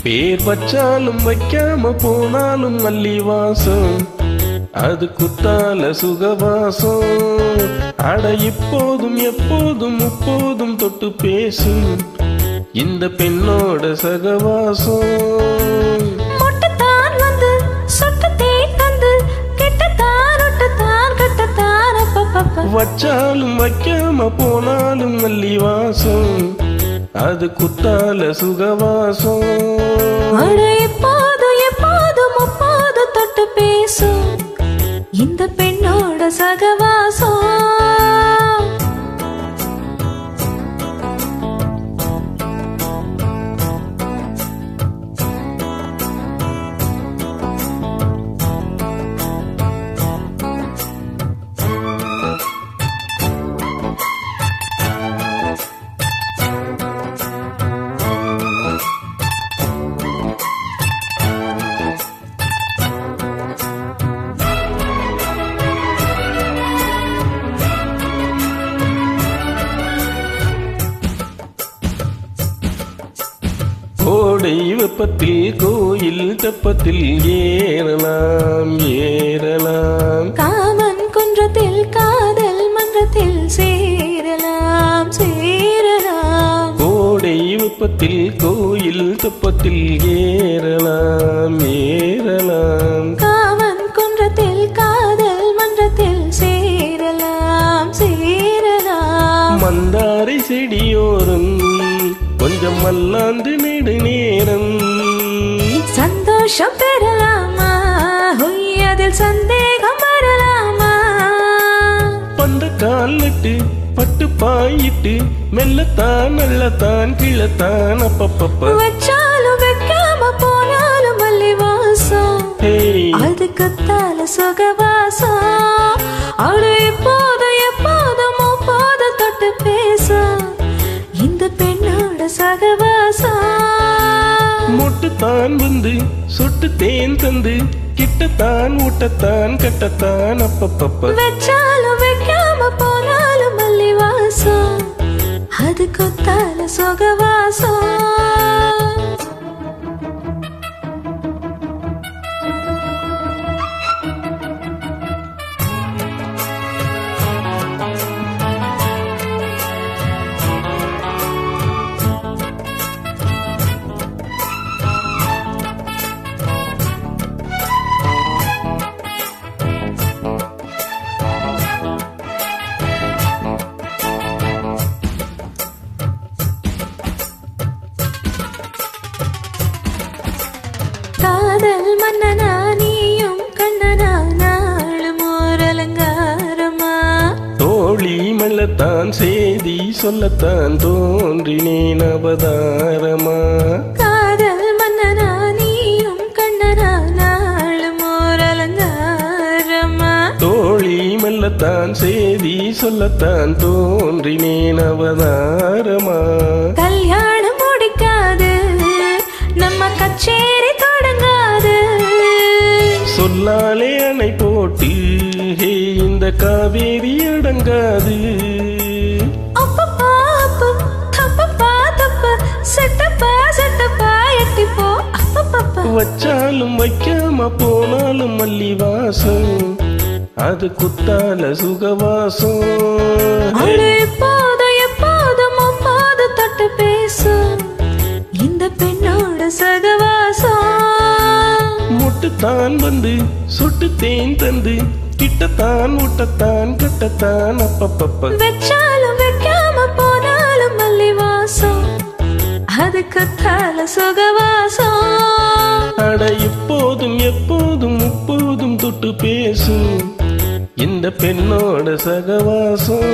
பேர் வச்சாலும் வைக்காம போனாலும் மல்லி வாசம், அது குத்தால சுகவாசம். அட இப்போதும் எப்போதும் முப்போதும் தொட்டு பேசும் இந்த பெண்ணோட சகவாசம். வச்சாலும் வைக்காம போனாலும் மல்லி வாசம், அது குத்தால சுகவாசம். எப்போதும் எப்போதும் முப்போது தொட்டு பேசும் இந்த பெண்ணோட சகவாசம். கோடை வெப்பத்தில் கோயில் தெப்பத்தில் ஏறலாம் ஏறலாம், காமன் குன்றத்தில் காதல் மன்றத்தில் சேரலாம் சேரலாம். கோடை வெப்பத்தில் கோயில் தெப்பத்தில் ஏறலாம் ஏறலாம், காமன் குன்றத்தில் காதல் மன்றத்தில் சேரலாம் சேரலாம். மந்தாரை செடியோரம் கொஞ்சம் மல்லாந்து நெடு நேரம் சந்தோஷம் பெறலாமா, அதில் சந்தேகம் வரலாமா? பந்த காலிட்டு பட்டு பாயிட்டு மெல்லத்தான் நல்லத்தான் கிழத்தான் அப்பப்பப்ப. வச்சாலும் வைக்காம போனாலும் மல்லி வாசம், அது கத்தால சுகவாசம். அவரு எப்போதும் எப்போதும் முப்போதும் தொட்டு பேசும் இந்த பெண்ணோட சகவாசம். மொட்டுத்தான் வந்து சொட்டு தேன் தந்து கிட்டத்தான் ஊட்டத்தான் கட்டத்தான் அப்பப்பப்ப. வச்சாலும் வைக்காம போனாலும் மல்லி வாசம், அது கொத்தால சுகவாசம். காதல் மன்னனா நீயும் கண்ணனா நாளும் ஓர் அலங்காரமா, தோழி மெல்லத்தான் செய்தி சொல்லத்தான் தோன்றினேன் அவதாரமா. காதல் மன்னனா நீயும் கண்ணனா நாளும் ஓர் அலங்காரமா, தோழி மெல்லத்தான் செய்தி சொல்லத்தான் தோன்றினேன் அவதாரமா. கல்யாணம் முடிக்காது நம்ம கச்சேரி தொடங்காது, சொல்லாலே அணை போட்டு இந்த காவேரி அடங்காது. அப்பப்பா அப்ப தப்பப்பா தப்ப செட்டப்பா செட்டப்பா எட்டிப்போ அப்பப்பப்பா. வச்சாலும் வைக்காம போனாலும் மல்லி வாசம், அது குத்தால சுகவாசம். எப்போதும் எப்போதும் முப்போது தொட்டு பேசும் இந்த பெண்ணோட சகவாசம். முட்டுத்தான் வந்து சொட்டு தேன் தந்து கிட்டத்தான் ஊட்டத்தான் கட்டத்தான் அப்பப்பப்ப. வச்சாலும் வைக்காம போனாலும் மல்லி வாசம், அது கத்தால சுகவாசம். அட இப்போதும் எப்போதும் முப்போதும் தொட்டு பேசும் இந்த பெண்ணோட சகவாசம்.